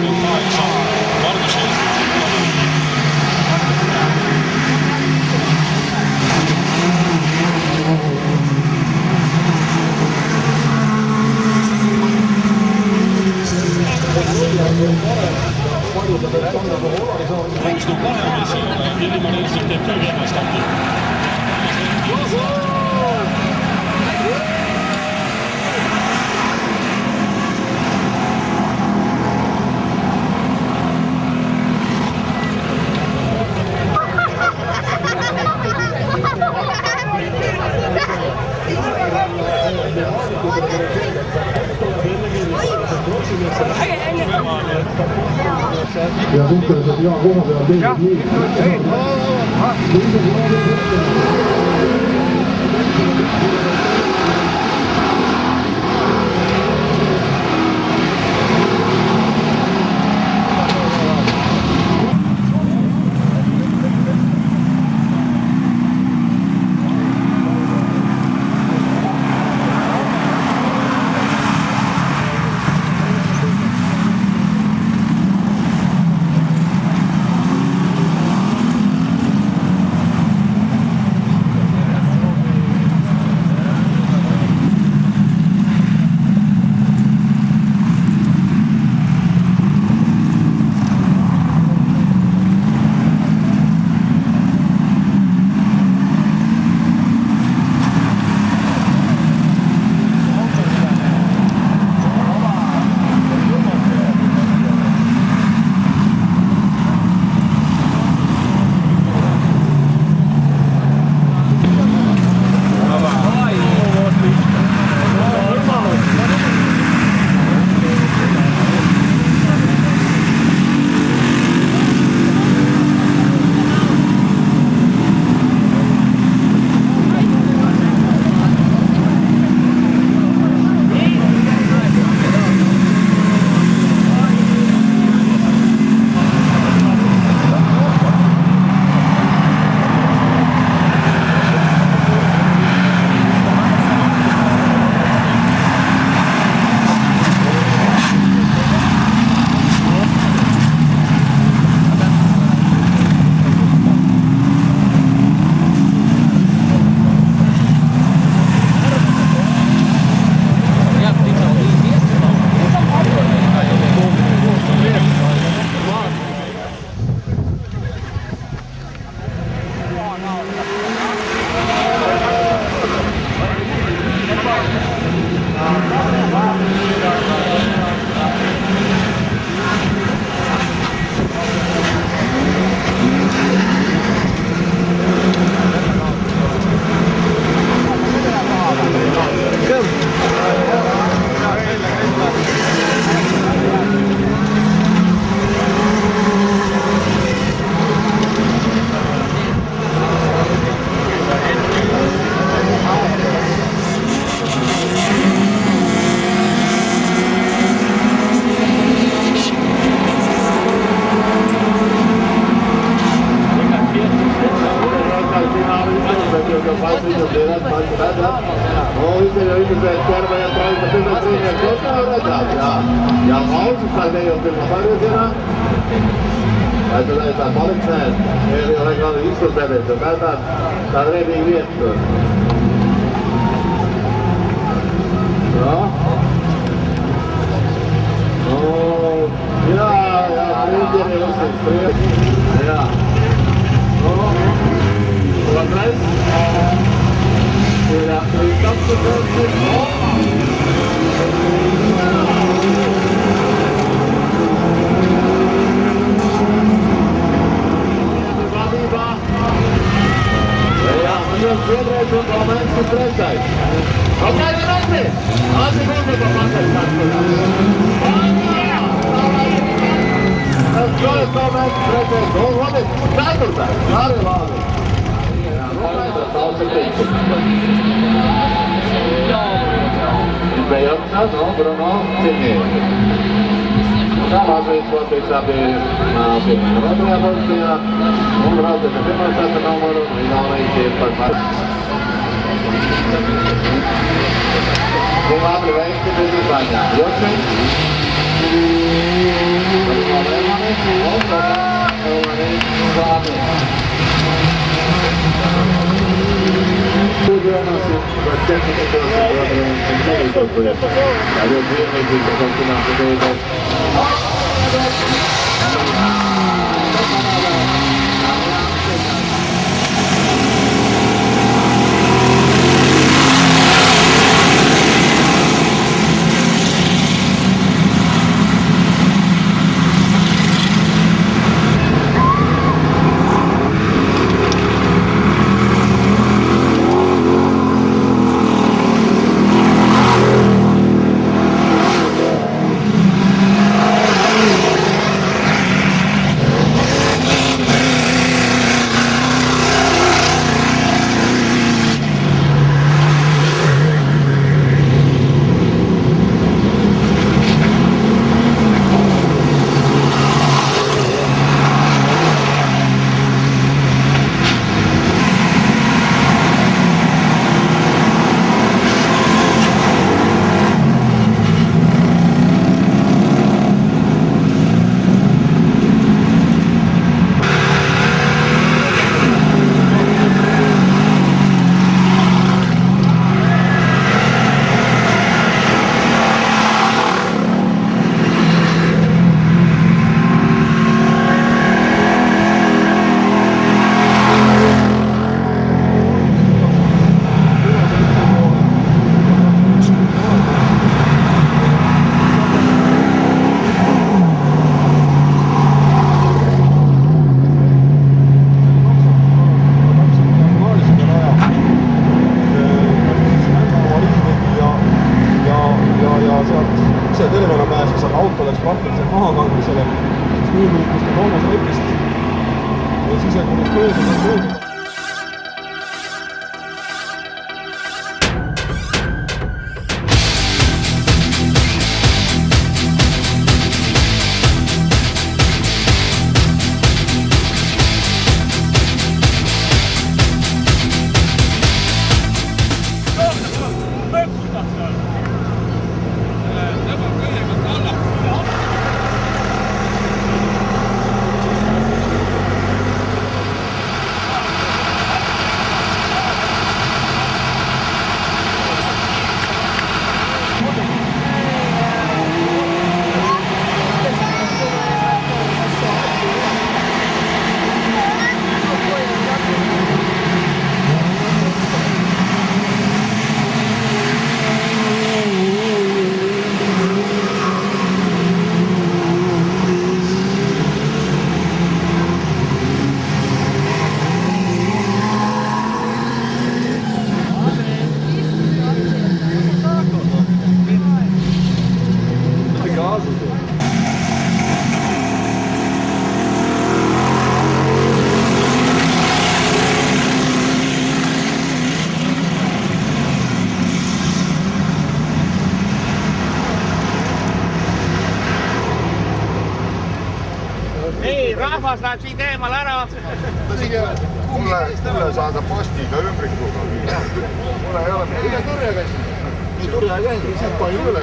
28 Margus Koostöö paremas ja Illimar ilmselt teeb ka viimast ja suhteliselt hea koha peal teised liigid. Ja Außenfall ei ole kyllä harjoitena. Laitetaan valitsemaan. Eli olen kanssa istupeleissä. Tää revii viettyä. Joo. No. Ja Friedrich Josef. Ja. No. Tulla press. Ja Kristaps. Piedreću Komenski trećaj. Okaj, vrati! Asi može popakati tako da. To je Komenski trećaj. Vodi, četvrtaj. Stari vladi. Rukajte, stao se tiče. Izbejavca, dobro, no, cijenije. Da, može isplati sabi na firmenu vatrija bolstina. Vrate se firmenu sada na umoru i da ona iće ipak. Imam li vejke bez uzvanja. Još mi? Nicholson. Adesso qui continuando a rahvas läheb siit eemal ära. Mulle saada postiga ümbrikuga. Mulle ei ole üle turja käinud. Nii turja ei käinud, sealt pani üle.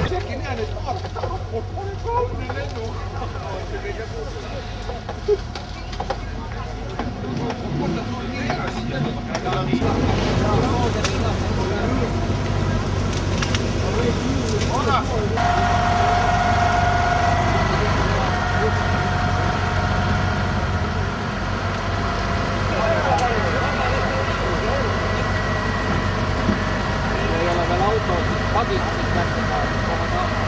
Isegi näen, et vaata, on kauni lennu. Ei ole veel auto paginasid kätte kohe taha.